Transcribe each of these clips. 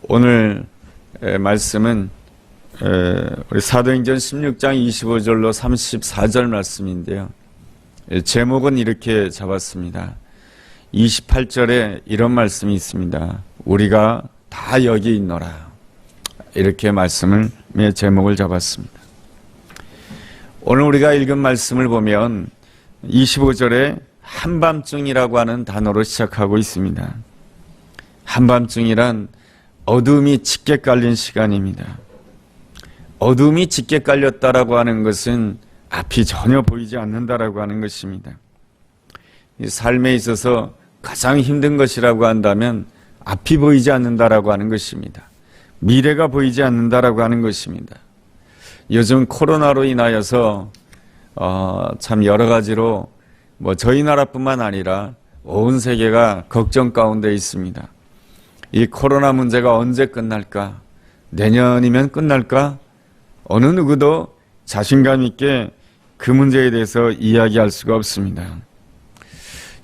오늘 말씀은 우리 사도행전 16장 25절로 34절 말씀인데요. 제목은 이렇게 잡았습니다. 28절에 이런 말씀이 있습니다. 우리가 다 여기 있노라. 이렇게 말씀을 제목을 잡았습니다. 오늘 우리가 읽은 말씀을 보면 25절에 한밤중이라고 하는 단어로 시작하고 있습니다. 한밤중이란 어둠이 짙게 깔린 시간입니다. 어둠이 짙게 깔렸다라고 하는 것은 앞이 전혀 보이지 않는다라고 하는 것입니다. 이 삶에 있어서 가장 힘든 것이라고 한다면 앞이 보이지 않는다라고 하는 것입니다. 미래가 보이지 않는다라고 하는 것입니다. 요즘 코로나로 인하여서 참 여러 가지로 저희 나라뿐만 아니라 온 세계가 걱정 가운데 있습니다. 이 코로나 문제가 언제 끝날까? 내년이면 끝날까? 어느 누구도 자신감 있게 그 문제에 대해서 이야기할 수가 없습니다.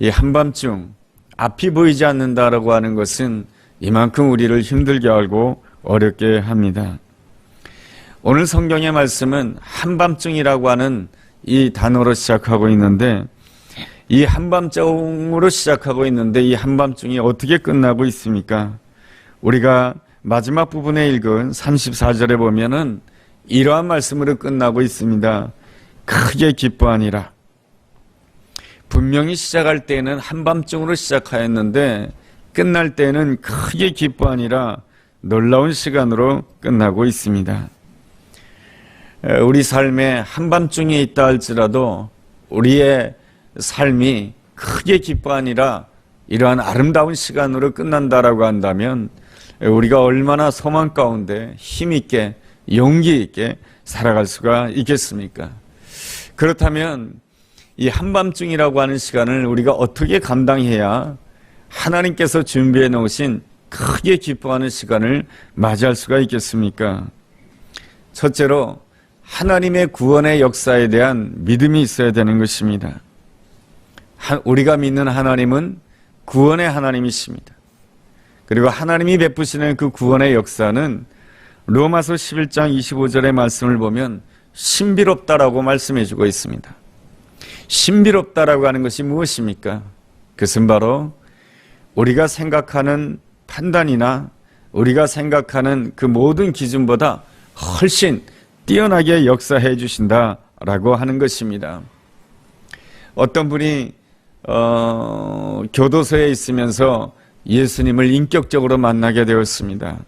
이 한밤중 앞이 보이지 않는다라고 하는 것은 이만큼 우리를 힘들게 하고 어렵게 합니다. 오늘 성경의 말씀은 한밤중이라고 하는 이 단어로 시작하고 있는데 이 한밤중으로 시작하고 있는데 이 한밤중이 어떻게 끝나고 있습니까? 우리가 마지막 부분에 읽은 34절에 보면은 이러한 말씀으로 끝나고 있습니다. 크게 기뻐하니라. 분명히 시작할 때는 한밤중으로 시작하였는데 끝날 때는 크게 기뻐하니라 놀라운 시간으로 끝나고 있습니다. 우리 삶에 한밤중에 있다 할지라도 우리의 삶이 크게 기뻐하니라 이러한 아름다운 시간으로 끝난다라고 한다면 우리가 얼마나 소망 가운데 힘있게 용기 있게 살아갈 수가 있겠습니까? 그렇다면 이 한밤중이라고 하는 시간을 우리가 어떻게 감당해야 하나님께서 준비해 놓으신 크게 기뻐하는 시간을 맞이할 수가 있겠습니까? 첫째로 하나님의 구원의 역사에 대한 믿음이 있어야 되는 것입니다. 우리가 믿는 하나님은 구원의 하나님이십니다. 그리고 하나님이 베푸시는 그 구원의 역사는 로마서 11장 25절의 말씀을 보면 신비롭다라고 말씀해 주고 있습니다. 신비롭다라고 하는 것이 무엇입니까? 그것은 바로 우리가 생각하는 판단이나 우리가 생각하는 그 모든 기준보다 훨씬 뛰어나게 역사해 주신다라고 하는 것입니다. 어떤 분이 교도소에 있으면서 예수님을 인격적으로 만나게 되었습니다.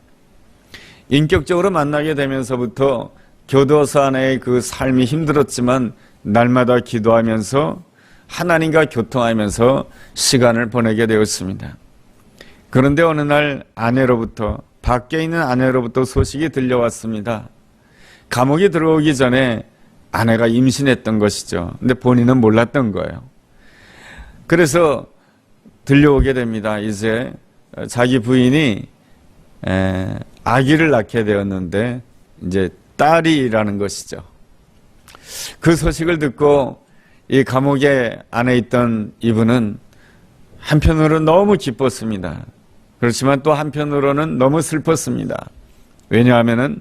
인격적으로 만나게 되면서부터 교도소 안의 그 삶이 힘들었지만 날마다 기도하면서 하나님과 교통하면서 시간을 보내게 되었습니다. 그런데 어느 날 밖에 있는 아내로부터 소식이 들려왔습니다. 감옥에 들어오기 전에 아내가 임신했던 것이죠. 근데 본인은 몰랐던 거예요. 그래서 들려오게 됩니다. 이제 자기 부인이 아기를 낳게 되었는데 이제 딸이라는 것이죠. 그 소식을 듣고 이 감옥에 안에 있던 이분은 한편으로 너무 기뻤습니다. 그렇지만 또 한편으로는 너무 슬펐습니다. 왜냐하면은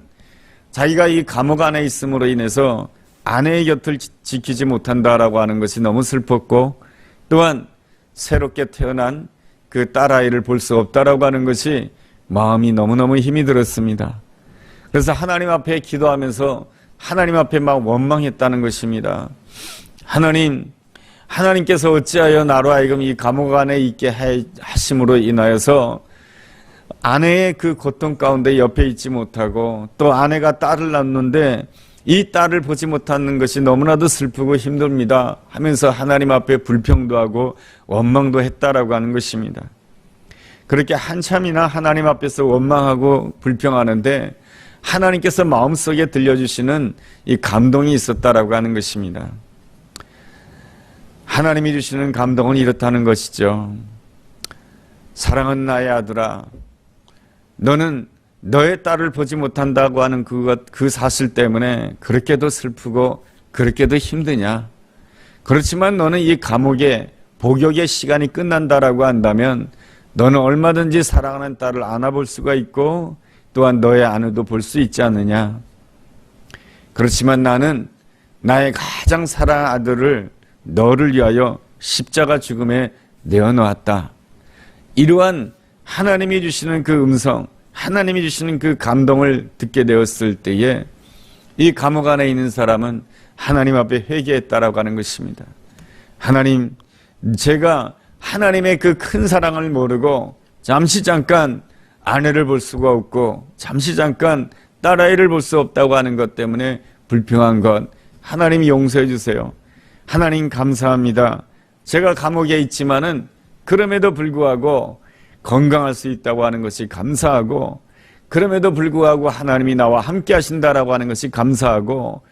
자기가 이 감옥 안에 있음으로 인해서 아내의 곁을 지키지 못한다라고 하는 것이 너무 슬펐고 또한 새롭게 태어난 그 딸아이를 볼 수 없다라고 하는 것이 마음이 너무너무 힘이 들었습니다. 그래서 하나님 앞에 기도하면서 하나님 앞에 막 원망했다는 것입니다. 하나님께서 어찌하여 나로 하여금 이 감옥 안에 있게 하심으로 인하여서 아내의 그 고통 가운데 옆에 있지 못하고 또 아내가 딸을 낳는데 이 딸을 보지 못하는 것이 너무나도 슬프고 힘듭니다 하면서 하나님 앞에 불평도 하고 원망도 했다라고 하는 것입니다. 그렇게 한참이나 하나님 앞에서 원망하고 불평하는데 하나님께서 마음속에 들려주시는 이 감동이 있었다라고 하는 것입니다. 하나님이 주시는 감동은 이렇다는 것이죠. 사랑하는 나의 아들아, 너는 너의 딸을 보지 못한다고 하는 그 사실 때문에 그렇게도 슬프고 그렇게도 힘드냐? 그렇지만 너는 이 감옥의 복역의 시간이 끝난다라고 한다면 너는 얼마든지 사랑하는 딸을 안아볼 수가 있고 또한 너의 아내도 볼 수 있지 않느냐. 그렇지만 나는 나의 가장 사랑하는 아들을 너를 위하여 십자가 죽음에 내어놓았다. 이러한 하나님이 주시는 그 음성, 하나님이 주시는 그 감동을 듣게 되었을 때에 이 감옥 안에 있는 사람은 하나님 앞에 회개했다라고 하는 것입니다. 하나님, 제가 하나님의 그 큰 사랑을 모르고 잠시 잠깐 아내를 볼 수가 없고 잠시 잠깐 딸아이를 볼 수 없다고 하는 것 때문에 불평한 것, 하나님 용서해 주세요. 하나님 감사합니다. 제가 감옥에 있지만은 그럼에도 불구하고 건강할 수 있다고 하는 것이 감사하고, 그럼에도 불구하고 하나님이 나와 함께 하신다라고 하는 것이 감사하고,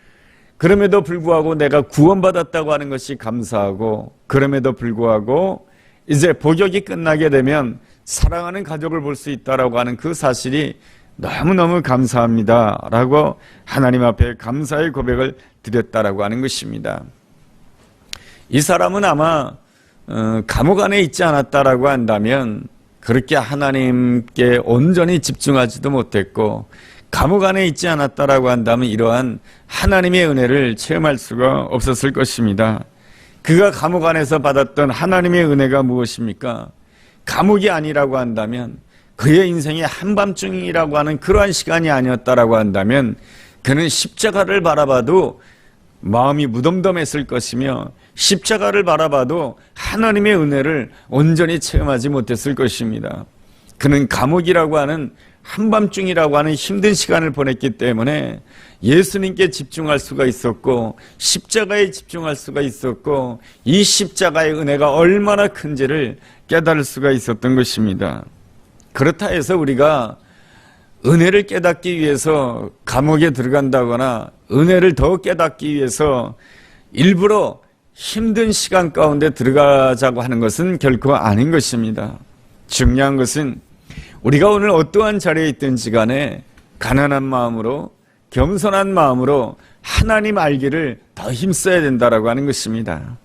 그럼에도 불구하고 내가 구원받았다고 하는 것이 감사하고, 그럼에도 불구하고 이제 복역이 끝나게 되면 사랑하는 가족을 볼 수 있다라고 하는 그 사실이 너무너무 감사합니다 라고 하나님 앞에 감사의 고백을 드렸다라고 하는 것입니다. 이 사람은 아마 감옥 안에 있지 않았다라고 한다면 그렇게 하나님께 온전히 집중하지도 못했고, 감옥 안에 있지 않았다라고 한다면 이러한 하나님의 은혜를 체험할 수가 없었을 것입니다. 그가 감옥 안에서 받았던 하나님의 은혜가 무엇입니까? 감옥이 아니라고 한다면, 그의 인생의 한밤중이라고 하는 그러한 시간이 아니었다라고 한다면 그는 십자가를 바라봐도 마음이 무덤덤했을 것이며, 십자가를 바라봐도 하나님의 은혜를 온전히 체험하지 못했을 것입니다. 그는 감옥이라고 하는 한밤중이라고 하는 힘든 시간을 보냈기 때문에 예수님께 집중할 수가 있었고, 십자가에 집중할 수가 있었고, 이 십자가의 은혜가 얼마나 큰지를 깨달을 수가 있었던 것입니다. 그렇다 해서 우리가 은혜를 깨닫기 위해서 감옥에 들어간다거나 은혜를 더 깨닫기 위해서 일부러 힘든 시간 가운데 들어가자고 하는 것은 결코 아닌 것입니다. 중요한 것은 우리가 오늘 어떠한 자리에 있든지 간에 가난한 마음으로, 겸손한 마음으로 하나님 알기를 더 힘써야 된다라고 하는 것입니다.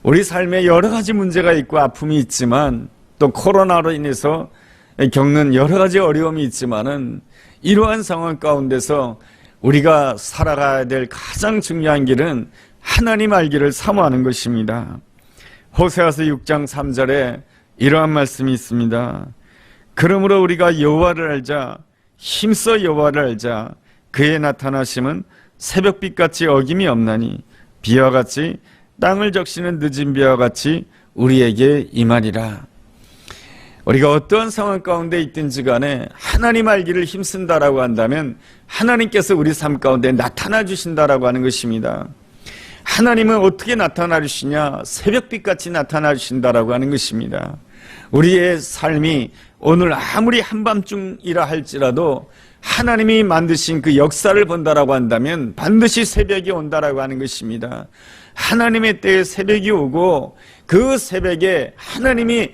우리 삶에 여러 가지 문제가 있고 아픔이 있지만, 또 코로나로 인해서 겪는 여러 가지 어려움이 있지만은 이러한 상황 가운데서 우리가 살아가야 될 가장 중요한 길은 하나님 알기를 사모하는 것입니다. 호세아서 6장 3절에 이러한 말씀이 있습니다. 그러므로 우리가 여호와를 알자, 힘써 여호와를 알자. 그의 나타나심은 새벽빛같이 어김이 없나니 비와 같이 땅을 적시는 늦은 비와 같이 우리에게 임하리라. 우리가 어떠한 상황 가운데 있든지 간에 하나님 알기를 힘쓴다라고 한다면 하나님께서 우리 삶 가운데 나타나 주신다라고 하는 것입니다. 하나님은 어떻게 나타나 주시냐? 새벽빛같이 나타나 주신다라고 하는 것입니다. 우리의 삶이 오늘 아무리 한밤중이라 할지라도 하나님이 만드신 그 역사를 본다라고 한다면 반드시 새벽이 온다라고 하는 것입니다. 하나님의 때에 새벽이 오고 그 새벽에 하나님이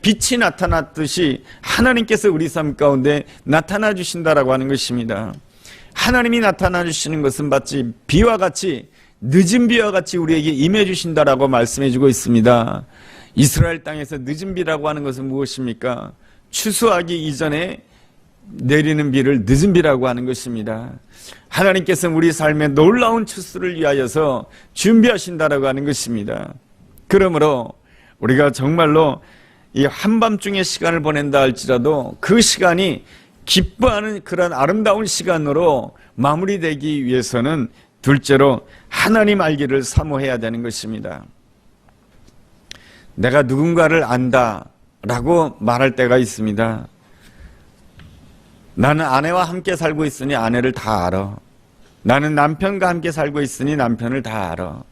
빛이 나타났듯이 하나님께서 우리 삶 가운데 나타나 주신다라고 하는 것입니다. 하나님이 나타나 주시는 것은 마치 비와 같이, 늦은 비와 같이 우리에게 임해 주신다라고 말씀해 주고 있습니다. 이스라엘 땅에서 늦은 비라고 하는 것은 무엇입니까? 추수하기 이전에 내리는 비를 늦은 비라고 하는 것입니다. 하나님께서는 우리 삶에 놀라운 추수를 위하여서 준비하신다라고 하는 것입니다. 그러므로 우리가 정말로 이 한밤중의 시간을 보낸다 할지라도 그 시간이 기뻐하는 그런 아름다운 시간으로 마무리되기 위해서는 둘째로 하나님 알기를 사모해야 되는 것입니다. 내가 누군가를 안다라고 말할 때가 있습니다. 나는 아내와 함께 살고 있으니 아내를 다 알아. 나는 남편과 함께 살고 있으니 남편을 다 알아.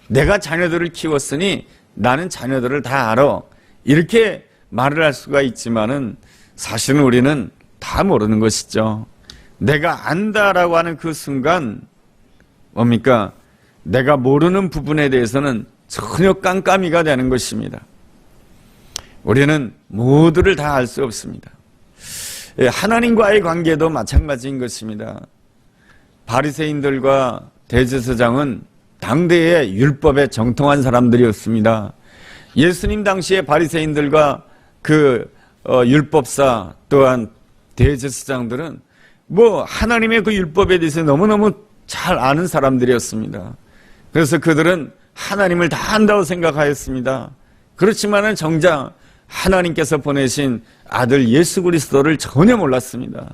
내가 자녀들을 키웠으니 나는 자녀들을 다 알아. 이렇게 말을 할 수가 있지만은 사실은 우리는 다 모르는 것이죠. 내가 안다라고 하는 그 순간 뭡니까? 내가 모르는 부분에 대해서는 전혀 깜깜이가 되는 것입니다. 우리는 모두를 다 알 수 없습니다. 하나님과의 관계도 마찬가지인 것입니다. 바리새인들과 대제사장은 당대의 율법에 정통한 사람들이었습니다. 예수님 당시에 바리새인들과 율법사 또한 대제사장들은 하나님의 그 율법에 대해서 너무너무 잘 아는 사람들이었습니다. 그래서 그들은 하나님을 다 안다고 생각하였습니다. 그렇지만은 정작 하나님께서 보내신 아들 예수 그리스도를 전혀 몰랐습니다.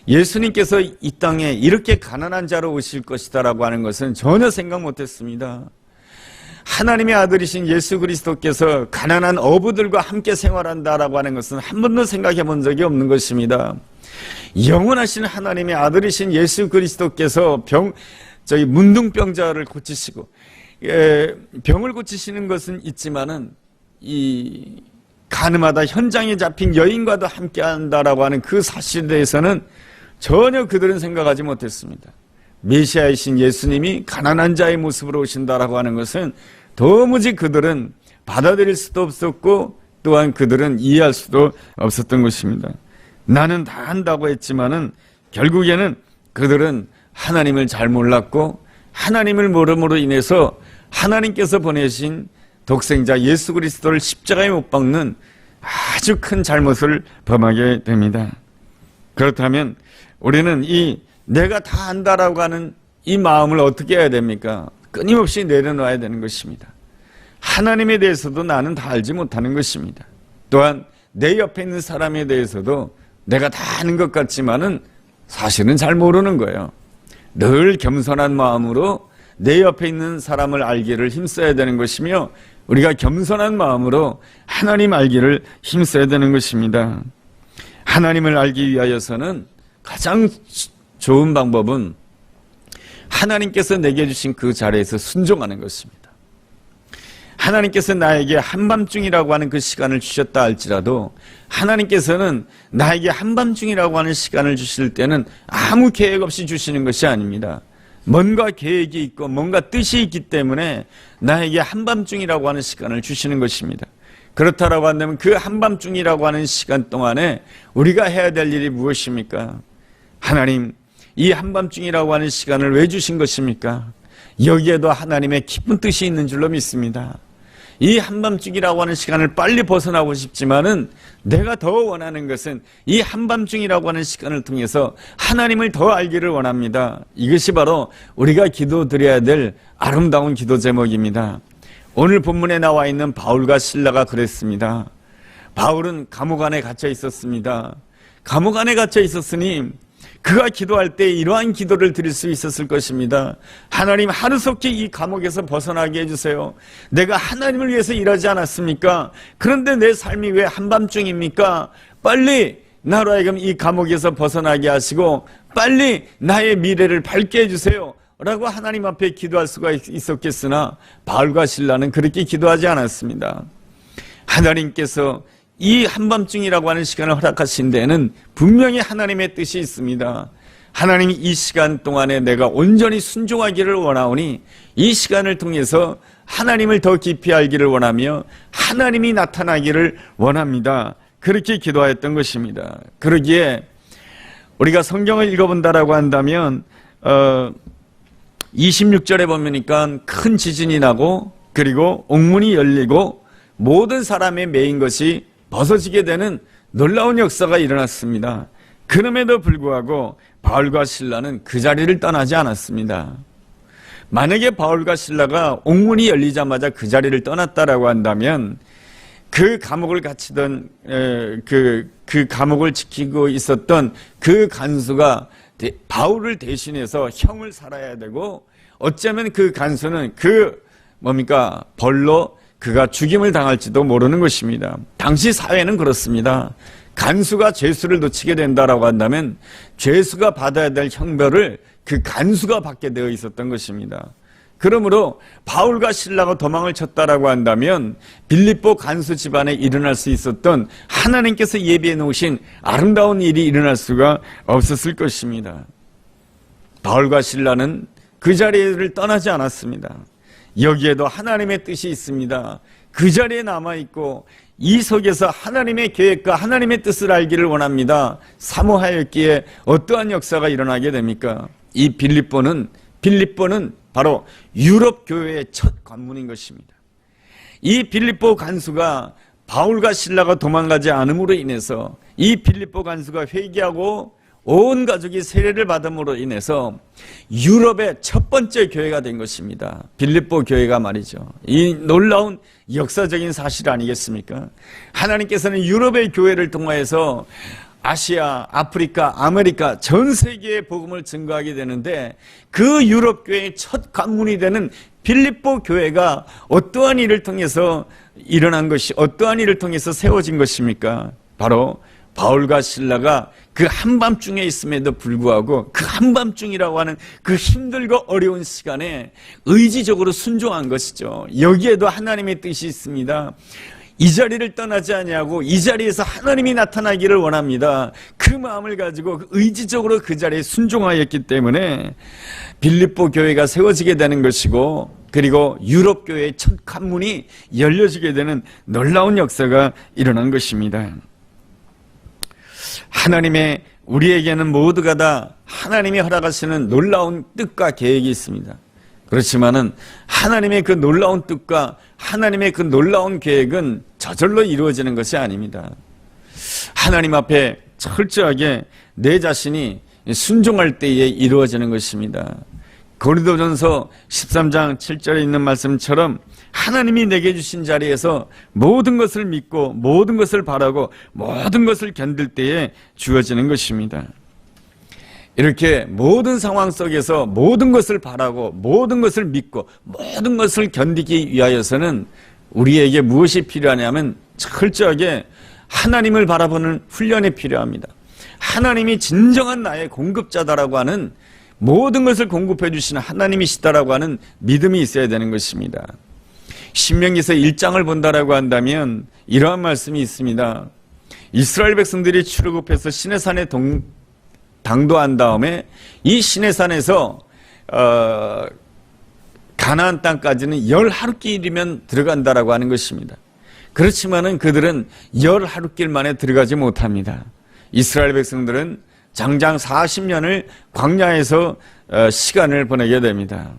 예수님께서 이 땅에 이렇게 가난한 자로 오실 것이다라고 하는 것은 전혀 생각 못했습니다. 하나님의 아들이신 예수 그리스도께서 가난한 어부들과 함께 생활한다라고 하는 것은 한 번도 생각해 본 적이 없는 것입니다. 영원하신 하나님의 아들이신 예수 그리스도께서 문둥병자를 고치시고, 병을 고치시는 것은 있지만은 이 가늠하다 현장에 잡힌 여인과도 함께 한다라고 하는 그 사실에 대해서는 전혀 그들은 생각하지 못했습니다. 메시아이신 예수님이 가난한 자의 모습으로 오신다라고 하는 것은 도무지 그들은 받아들일 수도 없었고 또한 그들은 이해할 수도 없었던 것입니다. 나는 다 한다고 했지만은 결국에는 그들은 하나님을 잘 몰랐고 하나님을 모름으로 인해서 하나님께서 보내신 독생자 예수 그리스도를 십자가에 못 박는 아주 큰 잘못을 범하게 됩니다. 그렇다면 우리는 이 내가 다 안다라고 하는 이 마음을 어떻게 해야 됩니까? 끊임없이 내려놔야 되는 것입니다. 하나님에 대해서도 나는 다 알지 못하는 것입니다. 또한 내 옆에 있는 사람에 대해서도 내가 다 아는 것 같지만은 사실은 잘 모르는 거예요. 늘 겸손한 마음으로 내 옆에 있는 사람을 알기를 힘써야 되는 것이며 우리가 겸손한 마음으로 하나님 알기를 힘써야 되는 것입니다. 하나님을 알기 위하여서는 가장 좋은 방법은 하나님께서 내게 주신 그 자리에서 순종하는 것입니다. 하나님께서 나에게 한밤중이라고 하는 그 시간을 주셨다 할지라도 하나님께서는 나에게 한밤중이라고 하는 시간을 주실 때는 아무 계획 없이 주시는 것이 아닙니다. 뭔가 계획이 있고 뭔가 뜻이 있기 때문에 나에게 한밤중이라고 하는 시간을 주시는 것입니다. 그렇다라고 한다면 그 한밤중이라고 하는 시간 동안에 우리가 해야 될 일이 무엇입니까? 하나님, 이 한밤중이라고 하는 시간을 왜 주신 것입니까? 여기에도 하나님의 깊은 뜻이 있는 줄로 믿습니다. 이 한밤중이라고 하는 시간을 빨리 벗어나고 싶지만은 내가 더 원하는 것은 이 한밤중이라고 하는 시간을 통해서 하나님을 더 알기를 원합니다. 이것이 바로 우리가 기도드려야 될 아름다운 기도 제목입니다. 오늘 본문에 나와 있는 바울과 실라가 그랬습니다. 바울은 감옥 안에 갇혀 있었습니다. 감옥 안에 갇혀 있었으니 그가 기도할 때 이러한 기도를 드릴 수 있었을 것입니다. 하나님, 하루속히 이 감옥에서 벗어나게 해주세요. 내가 하나님을 위해서 일하지 않았습니까? 그런데 내 삶이 왜 한밤중입니까? 빨리 나로 하여금 이 감옥에서 벗어나게 하시고 빨리 나의 미래를 밝게 해주세요 라고 하나님 앞에 기도할 수가 있었겠으나 바울과 실라는 그렇게 기도하지 않았습니다. 하나님께서 이 한밤중이라고 하는 시간을 허락하신 데에는 분명히 하나님의 뜻이 있습니다. 하나님이 이 시간 동안에 내가 온전히 순종하기를 원하오니 이 시간을 통해서 하나님을 더 깊이 알기를 원하며 하나님이 나타나기를 원합니다. 그렇게 기도하였던 것입니다. 그러기에 우리가 성경을 읽어본다라고 한다면 26절에 보니까 큰 지진이 나고 그리고 옥문이 열리고 모든 사람의 매인 것이 벗어지게 되는 놀라운 역사가 일어났습니다. 그럼에도 불구하고 바울과 실라는 그 자리를 떠나지 않았습니다. 만약에 바울과 실라가 옥문이 열리자마자 그 자리를 떠났다라고 한다면 그 감옥을 갇히던 그 감옥을 지키고 있었던 그 간수가 바울을 대신해서 형을 살아야 되고 어쩌면 그 간수는 벌로 그가 죽임을 당할지도 모르는 것입니다. 당시 사회는 그렇습니다. 간수가 죄수를 놓치게 된다라고 한다면 죄수가 받아야 될 형벌을 그 간수가 받게 되어 있었던 것입니다. 그러므로 바울과 실라가 도망을 쳤다라고 한다면 빌립보 간수 집안에 일어날 수 있었던 하나님께서 예비해 놓으신 아름다운 일이 일어날 수가 없었을 것입니다. 바울과 실라는 그 자리를 떠나지 않았습니다. 여기에도 하나님의 뜻이 있습니다. 그 자리에 남아있고 이 속에서 하나님의 계획과 하나님의 뜻을 알기를 원합니다. 사모하였기에 어떠한 역사가 일어나게 됩니까? 이 빌립보는 바로 유럽 교회의 첫 관문인 것입니다. 이 빌립보 간수가 바울과 실라가 도망가지 않음으로 인해서 이 빌립보 간수가 회개하고 온 가족이 세례를 받음으로 인해서 유럽의 첫 번째 교회가 된 것입니다. 빌립보 교회가 말이죠. 이 놀라운 역사적인 사실 아니겠습니까? 하나님께서는 유럽의 교회를 통하여서 아시아, 아프리카, 아메리카 전 세계에 복음을 증거하게 되는데 그 유럽 교회의 첫 관문이 되는 빌립보 교회가 어떠한 일을 통해서 일어난 것이, 어떠한 일을 통해서 세워진 것입니까? 바로 바울과 실라가 그 한밤중에 있음에도 불구하고 그 한밤중이라고 하는 그 힘들고 어려운 시간에 의지적으로 순종한 것이죠. 여기에도 하나님의 뜻이 있습니다. 이 자리를 떠나지 아니하고 이 자리에서 하나님이 나타나기를 원합니다. 그 마음을 가지고 의지적으로 그 자리에 순종하였기 때문에 빌립보 교회가 세워지게 되는 것이고, 그리고 유럽 교회의 첫 관문이 열려지게 되는 놀라운 역사가 일어난 것입니다. 하나님의, 우리에게는 모두가 다 하나님이 허락하시는 놀라운 뜻과 계획이 있습니다. 그렇지만은 하나님의 그 놀라운 뜻과 하나님의 그 놀라운 계획은 저절로 이루어지는 것이 아닙니다. 하나님 앞에 철저하게 내 자신이 순종할 때에 이루어지는 것입니다. 고린도전서 13장 7절에 있는 말씀처럼 하나님이 내게 주신 자리에서 모든 것을 믿고 모든 것을 바라고 모든 것을 견딜 때에 주어지는 것입니다. 이렇게 모든 상황 속에서 모든 것을 바라고 모든 것을 믿고 모든 것을 견디기 위하여서는 우리에게 무엇이 필요하냐면 철저하게 하나님을 바라보는 훈련이 필요합니다. 하나님이 진정한 나의 공급자다라고 하는, 모든 것을 공급해 주시는 하나님이시다라고 하는 믿음이 있어야 되는 것입니다. 신명기서 1장을 본다라고 한다면 이러한 말씀이 있습니다. 이스라엘 백성들이 출애굽해서 시내산에 당도한 다음에 이 시내산에서 가나안 땅까지는 10하루길이면 들어간다라고 하는 것입니다. 그렇지만은 그들은 10하루길 만에 들어가지 못합니다. 이스라엘 백성들은 장장 40년을 광야에서 시간을 보내게 됩니다.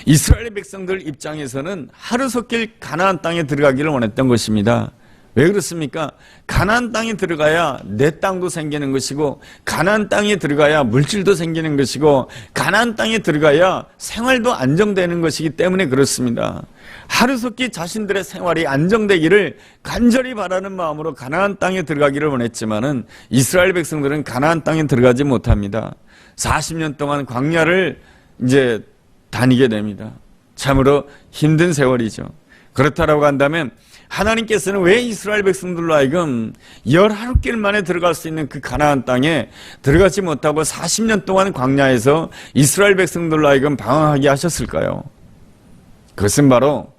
이스라엘 백성들 입장에서는 하루속길 가나안 땅에 들어가기를 원했던 것입니다. 왜 그렇습니까? 가나안 땅에 들어가야 내 땅도 생기는 것이고, 가나안 땅에 들어가야 물질도 생기는 것이고, 가나안 땅에 들어가야 생활도 안정되는 것이기 때문에 그렇습니다. 하루속히 자신들의 생활이 안정되기를 간절히 바라는 마음으로 가나안 땅에 들어가기를 원했지만은 이스라엘 백성들은 가나안 땅에 들어가지 못합니다. 40년 동안 광야를 이제 다니게 됩니다. 참으로 힘든 세월이죠. 그렇다라고 한다면 하나님께서는 왜 이스라엘 백성들로 하여금 10하루길 만에 들어갈 수 있는 그 가나안 땅에 들어가지 못하고 40년 동안 광야에서 이스라엘 백성들로 하여금 방황하게 하셨을까요? 그것은 바로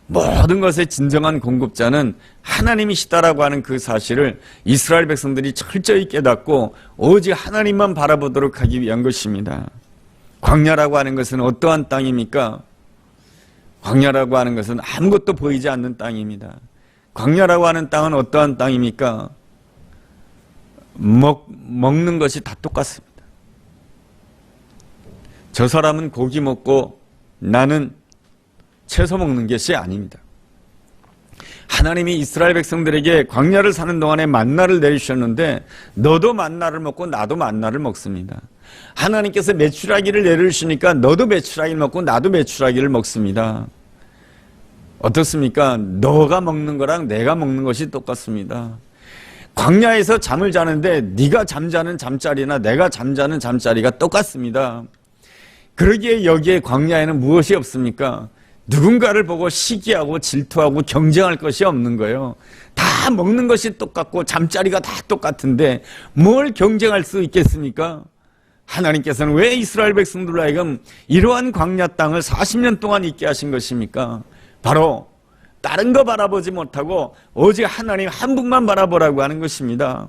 모든 것의 진정한 공급자는 하나님이시다라고 하는 그 사실을 이스라엘 백성들이 철저히 깨닫고 오직 하나님만 바라보도록 하기 위한 것입니다. 광야라고 하는 것은 어떠한 땅입니까? 광야라고 하는 것은 아무것도 보이지 않는 땅입니다. 광야라고 하는 땅은 어떠한 땅입니까? 먹는 것이 다 똑같습니다. 저 사람은 고기 먹고 나는 채소 먹는 것이 아닙니다. 하나님이 이스라엘 백성들에게 광야를 사는 동안에 만나를 내리셨는데 너도 만나를 먹고 나도 만나를 먹습니다. 하나님께서 메추라기를 내려주시니까 너도 메추라기를 먹고 나도 메추라기를 먹습니다. 어떻습니까? 너가 먹는 거랑 내가 먹는 것이 똑같습니다. 광야에서 잠을 자는데 네가 잠자는 잠자리나 내가 잠자는 잠자리가 똑같습니다. 그러기에 여기에 광야에는 무엇이 없습니까? 누군가를 보고 시기하고 질투하고 경쟁할 것이 없는 거예요. 다 먹는 것이 똑같고 잠자리가 다 똑같은데 뭘 경쟁할 수 있겠습니까? 하나님께서는 왜 이스라엘 백성들로 하여금 이러한 광야 땅을 40년 동안 있게 하신 것입니까? 바로 다른 거 바라보지 못하고 오직 하나님 한 분만 바라보라고 하는 것입니다.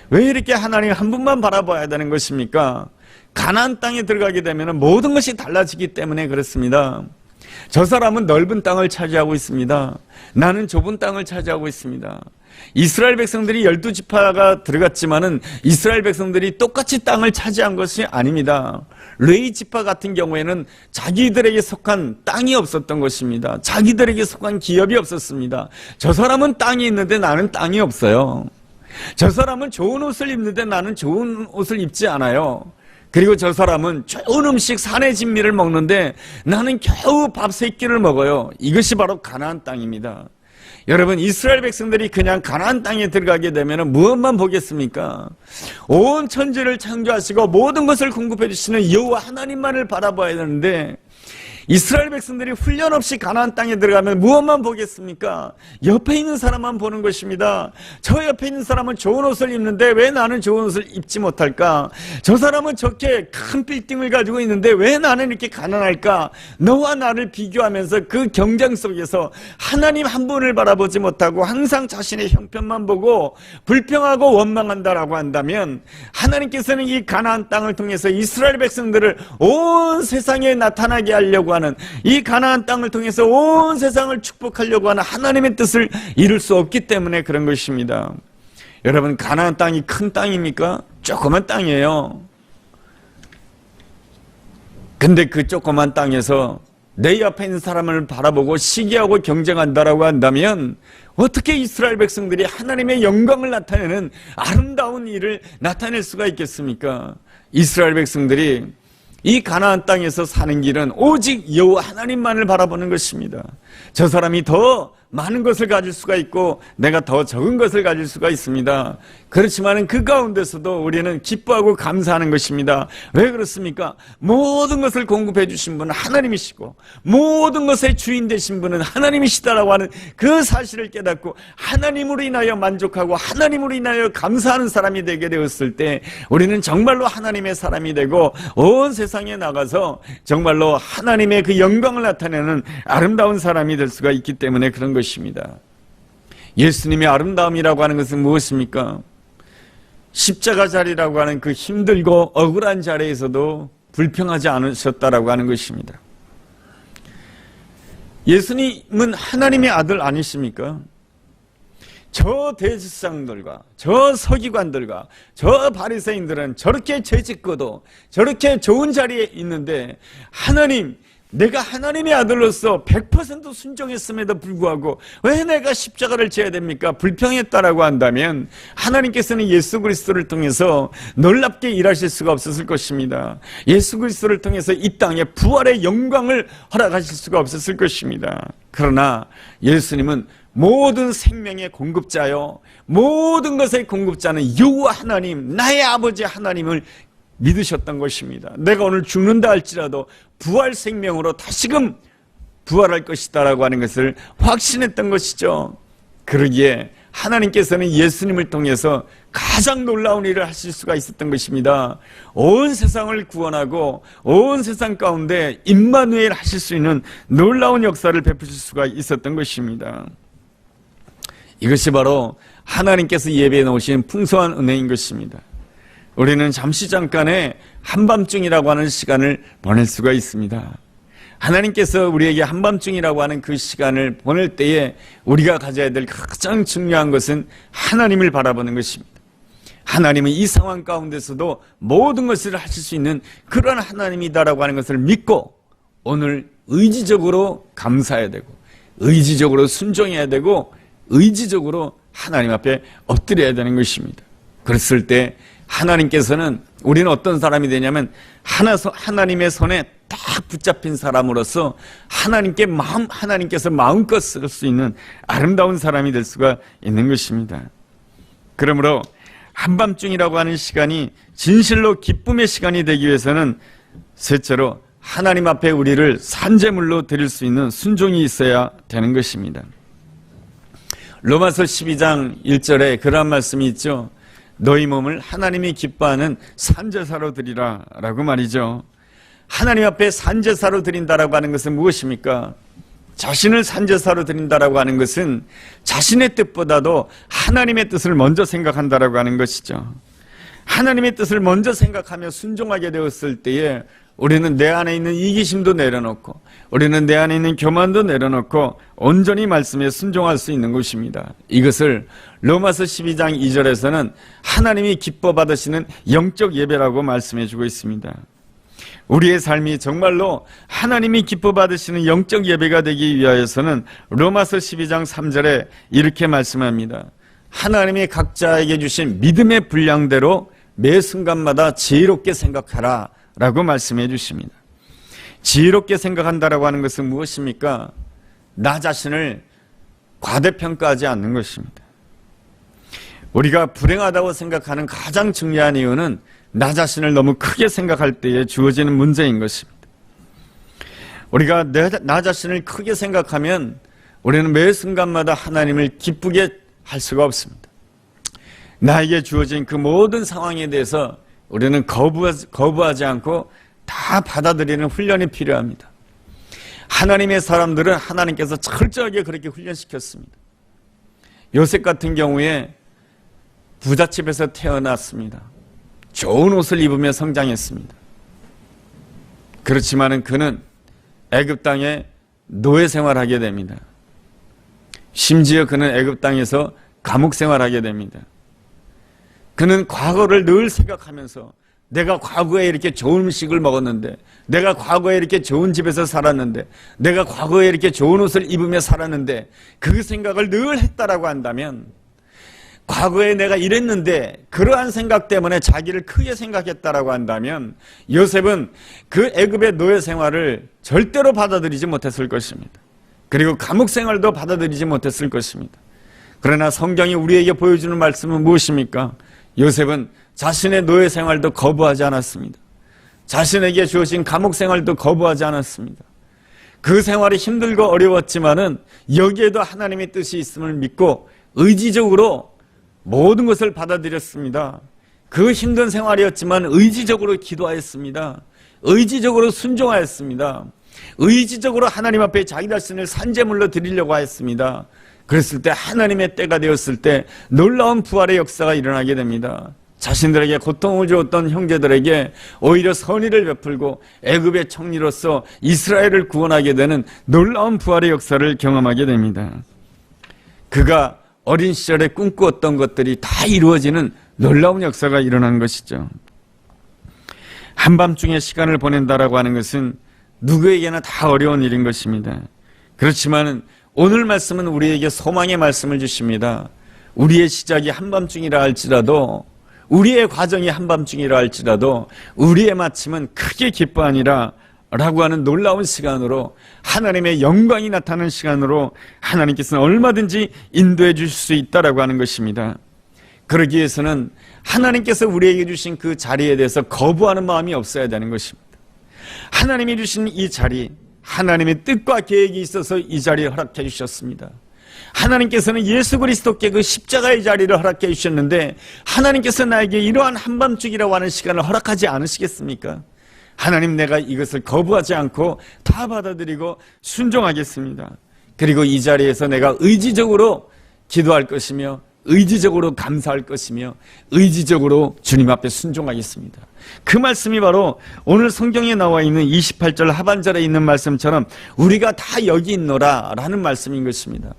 왜 이렇게 하나님 한 분만 바라봐야 되는 것입니까? 가나안 땅에 들어가게 되면 모든 것이 달라지기 때문에 그렇습니다. 저 사람은 넓은 땅을 차지하고 있습니다. 나는 좁은 땅을 차지하고 있습니다. 이스라엘 백성들이 12지파가 들어갔지만은 이스라엘 백성들이 똑같이 땅을 차지한 것이 아닙니다. 레위 지파 같은 경우에는 자기들에게 속한 땅이 없었던 것입니다. 자기들에게 속한 기업이 없었습니다. 저 사람은 땅이 있는데 나는 땅이 없어요. 저 사람은 좋은 옷을 입는데 나는 좋은 옷을 입지 않아요. 그리고 저 사람은 좋은 음식 산의 진미를 먹는데 나는 겨우 밥 3끼를 먹어요. 이것이 바로 가나안 땅입니다. 여러분, 이스라엘 백성들이 그냥 가나안 땅에 들어가게 되면 무엇만 보겠습니까? 온 천지를 창조하시고 모든 것을 공급해 주시는 여호와 하나님만을 바라봐야 되는데, 이스라엘 백성들이 훈련 없이 가나안 땅에 들어가면 무엇만 보겠습니까? 옆에 있는 사람만 보는 것입니다. 저 옆에 있는 사람은 좋은 옷을 입는데 왜 나는 좋은 옷을 입지 못할까? 저 사람은 저렇게 큰 빌딩을 가지고 있는데 왜 나는 이렇게 가난할까? 너와 나를 비교하면서 그 경쟁 속에서 하나님 한 분을 바라보지 못하고 항상 자신의 형편만 보고 불평하고 원망한다라고 한다면, 하나님께서는 이 가나안 땅을 통해서 이스라엘 백성들을 온 세상에 나타나게 하려고 하는, 이 가나안 땅을 통해서 온 세상을 축복하려고 하는 하나님의 뜻을 이룰 수 없기 때문에 그런 것입니다. 여러분, 가나안 땅이 큰 땅입니까? 조그만 땅이에요. 근데 그 조그만 땅에서 내 옆에 있는 사람을 바라보고 시기하고 경쟁한다라고 한다면 어떻게 이스라엘 백성들이 하나님의 영광을 나타내는 아름다운 일을 나타낼 수가 있겠습니까? 이스라엘 백성들이 이 가나안 땅에서 사는 길은 오직 여호와 하나님만을 바라보는 것입니다. 저 사람이 더 많은 것을 가질 수가 있고 내가 더 적은 것을 가질 수가 있습니다. 그렇지만 그 가운데서도 우리는 기뻐하고 감사하는 것입니다. 왜 그렇습니까? 모든 것을 공급해 주신 분은 하나님이시고 모든 것의 주인 되신 분은 하나님이시다라고 하는 그 사실을 깨닫고 하나님으로 인하여 만족하고 하나님으로 인하여 감사하는 사람이 되게 되었을 때 우리는 정말로 하나님의 사람이 되고 온 세상에 나가서 정말로 하나님의 그 영광을 나타내는 아름다운 사람이 될 수가 있기 때문에 그런 것입니다. 예수님의 아름다움이라고 하는 것은 무엇입니까? 십자가 자리라고 하는 그 힘들고 억울한 자리에서도 불평하지 않으셨다라고 하는 것입니다. 예수님은 하나님의 아들 아니십니까? 저 대제사장들과 저 서기관들과 저 바리새인들은 저렇게 죄짓고도 저렇게 좋은 자리에 있는데 하나님, 내가 하나님의 아들로서 100% 순종했음에도 불구하고 왜 내가 십자가를 져야 됩니까? 불평했다라고 한다면 하나님께서는 예수 그리스도를 통해서 놀랍게 일하실 수가 없었을 것입니다. 예수 그리스도를 통해서 이 땅에 부활의 영광을 허락하실 수가 없었을 것입니다. 그러나 예수님은 모든 생명의 공급자요, 모든 것의 공급자는 여호와 하나님, 나의 아버지 하나님을 믿으셨던 것입니다. 내가 오늘 죽는다 할지라도 부활 생명으로 다시금 부활할 것이다라고 하는 것을 확신했던 것이죠. 그러기에 하나님께서는 예수님을 통해서 가장 놀라운 일을 하실 수가 있었던 것입니다. 온 세상을 구원하고 온 세상 가운데 임마누엘 하실 수 있는 놀라운 역사를 베푸실 수가 있었던 것입니다. 이것이 바로 하나님께서 예배해 놓으신 풍성한 은혜인 것입니다. 우리는 잠깐의 한밤중이라고 하는 시간을 보낼 수가 있습니다. 하나님께서 우리에게 한밤중이라고 하는 그 시간을 보낼 때에 우리가 가져야 될 가장 중요한 것은 하나님을 바라보는 것입니다. 하나님은 이 상황 가운데서도 모든 것을 하실 수 있는 그런 하나님이다라고 하는 것을 믿고 오늘 의지적으로 감사해야 되고 의지적으로 순종해야 되고 의지적으로 하나님 앞에 엎드려야 되는 것입니다. 그랬을 때 하나님께서는 우리는 어떤 사람이 되냐면 하나님의 손에 딱 붙잡힌 사람으로서 하나님께서 마음껏 쓸 수 있는 아름다운 사람이 될 수가 있는 것입니다. 그러므로 한밤중이라고 하는 시간이 진실로 기쁨의 시간이 되기 위해서는 셋째로 하나님 앞에 우리를 산제물로 드릴 수 있는 순종이 있어야 되는 것입니다. 로마서 12장 1절에 그런 말씀이 있죠. 너희 몸을 하나님이 기뻐하는 산제사로 드리라 라고 말이죠. 하나님 앞에 산제사로 드린다라고 하는 것은 무엇입니까? 자신을 산제사로 드린다라고 하는 것은 자신의 뜻보다도 하나님의 뜻을 먼저 생각한다라고 하는 것이죠. 하나님의 뜻을 먼저 생각하며 순종하게 되었을 때에 우리는 내 안에 있는 이기심도 내려놓고 우리는 내 안에 있는 교만도 내려놓고 온전히 말씀에 순종할 수 있는 것입니다. 이것을 로마서 12장 2절에서는 하나님이 기뻐 받으시는 영적 예배라고 말씀해 주고 있습니다. 우리의 삶이 정말로 하나님이 기뻐 받으시는 영적 예배가 되기 위하여서는 로마서 12장 3절에 이렇게 말씀합니다. 하나님이 각자에게 주신 믿음의 분량대로 매 순간마다 지혜롭게 생각하라 라고 말씀해 주십니다. 지혜롭게 생각한다라고 하는 것은 무엇입니까? 나 자신을 과대평가하지 않는 것입니다. 우리가 불행하다고 생각하는 가장 중요한 이유는 나 자신을 너무 크게 생각할 때에 주어지는 문제인 것입니다. 우리가 나 자신을 크게 생각하면 우리는 매 순간마다 하나님을 기쁘게 할 수가 없습니다. 나에게 주어진 그 모든 상황에 대해서 우리는 거부하지 않고 다 받아들이는 훈련이 필요합니다. 하나님의 사람들은 하나님께서 철저하게 그렇게 훈련시켰습니다. 요셉 같은 경우에 부잣집에서 태어났습니다. 좋은 옷을 입으며 성장했습니다. 그렇지만은 그는 애굽 땅에 노예 생활하게 됩니다. 심지어 그는 애굽 땅에서 감옥 생활하게 됩니다. 그는 과거를 늘 생각하면서 내가 과거에 이렇게 좋은 음식을 먹었는데, 내가 과거에 이렇게 좋은 집에서 살았는데, 내가 과거에 이렇게 좋은 옷을 입으며 살았는데, 그 생각을 늘 했다라고 한다면, 과거에 내가 이랬는데 그러한 생각 때문에 자기를 크게 생각했다라고 한다면 요셉은 그 애굽의 노예 생활을 절대로 받아들이지 못했을 것입니다. 그리고 감옥 생활도 받아들이지 못했을 것입니다. 그러나 성경이 우리에게 보여주는 말씀은 무엇입니까? 요셉은 자신의 노예 생활도 거부하지 않았습니다. 자신에게 주어진 감옥 생활도 거부하지 않았습니다. 그 생활이 힘들고 어려웠지만은 여기에도 하나님의 뜻이 있음을 믿고 의지적으로 모든 것을 받아들였습니다. 그 힘든 생활이었지만 의지적으로 기도하였습니다. 의지적으로 순종하였습니다. 의지적으로 하나님 앞에 자기 자신을 산제물로 드리려고 하였습니다. 그랬을 때 하나님의 때가 되었을 때 놀라운 부활의 역사가 일어나게 됩니다. 자신들에게 고통을 주었던 형제들에게 오히려 선의를 베풀고 애굽의 총리로서 이스라엘을 구원하게 되는 놀라운 부활의 역사를 경험하게 됩니다. 그가 어린 시절에 꿈꾸었던 것들이 다 이루어지는 놀라운 역사가 일어난 것이죠. 한밤중에 시간을 보낸다라고 하는 것은 누구에게나 다 어려운 일인 것입니다. 그렇지만 오늘 말씀은 우리에게 소망의 말씀을 주십니다. 우리의 시작이 한밤중이라 할지라도, 우리의 과정이 한밤중이라 할지라도 우리의 마침은 크게 기뻐하니라 라고 하는 놀라운 시간으로, 하나님의 영광이 나타나는 시간으로 하나님께서는 얼마든지 인도해 주실 수 있다라고 하는 것입니다. 그러기 위해서는 하나님께서 우리에게 주신 그 자리에 대해서 거부하는 마음이 없어야 되는 것입니다. 하나님이 주신 이 자리, 하나님의 뜻과 계획이 있어서 이 자리에 허락해 주셨습니다. 하나님께서는 예수 그리스도께 그 십자가의 자리를 허락해 주셨는데 하나님께서 나에게 이러한 한밤중이라고 하는 시간을 허락하지 않으시겠습니까? 하나님, 내가 이것을 거부하지 않고 다 받아들이고 순종하겠습니다. 그리고 이 자리에서 내가 의지적으로 기도할 것이며 의지적으로 감사할 것이며 의지적으로 주님 앞에 순종하겠습니다. 그 말씀이 바로 오늘 성경에 나와 있는 28절 하반절에 있는 말씀처럼 우리가 다 여기 있노라 라는 말씀인 것입니다.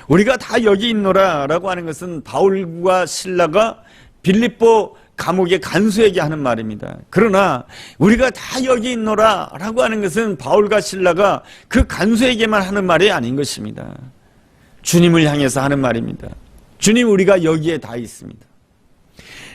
우리가 다 여기 있노라 라고 하는 것은 바울과 실라가 빌립보 감옥의 간수에게 하는 말입니다. 그러나 우리가 다 여기 있노라 라고 하는 것은 바울과 실라가 그 간수에게만 하는 말이 아닌 것입니다. 주님을 향해서 하는 말입니다. 주님, 우리가 여기에 다 있습니다.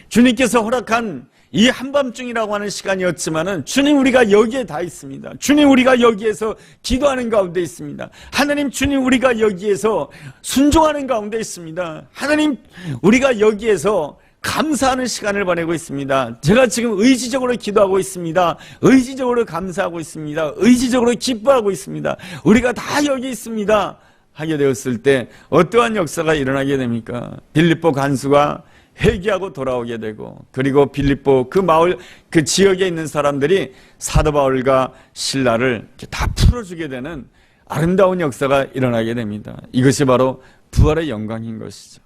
주님께서 허락한 이 한밤중이라고 하는 시간이었지만은 주님, 우리가 여기에 다 있습니다. 주님, 우리가 여기에서 기도하는 가운데 있습니다. 하나님, 주님, 우리가 여기에서 순종하는 가운데 있습니다. 하나님, 우리가 여기에서 감사하는 시간을 보내고 있습니다. 제가 지금 의지적으로 기도하고 있습니다. 의지적으로 감사하고 있습니다. 의지적으로 기뻐하고 있습니다. 우리가 다 여기 있습니다 하게 되었을 때 어떠한 역사가 일어나게 됩니까? 빌립보 간수가 회개하고 돌아오게 되고, 그리고 빌립보 그 마을 그 지역에 있는 사람들이 사도 바울과 실라를 다 풀어주게 되는 아름다운 역사가 일어나게 됩니다. 이것이 바로 부활의 영광인 것이죠.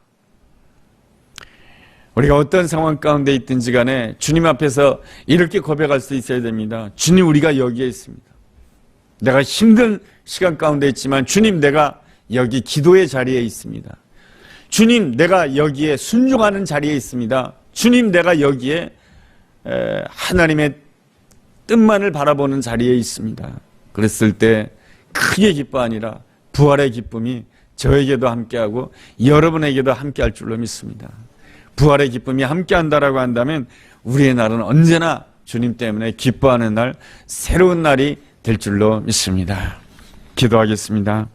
우리가 어떤 상황 가운데 있든지 간에 주님 앞에서 이렇게 고백할 수 있어야 됩니다. 주님, 우리가 여기에 있습니다. 내가 힘든 시간 가운데 있지만 주님, 내가 여기 기도의 자리에 있습니다. 주님, 내가 여기에 순종하는 자리에 있습니다. 주님, 내가 여기에 하나님의 뜻만을 바라보는 자리에 있습니다. 그랬을 때 크게 기뻐 아니라 부활의 기쁨이 저에게도 함께하고 여러분에게도 함께할 줄로 믿습니다. 부활의 기쁨이 함께한다라고 한다면 우리의 날은 언제나 주님 때문에 기뻐하는 날, 새로운 날이 될 줄로 믿습니다. 기도하겠습니다.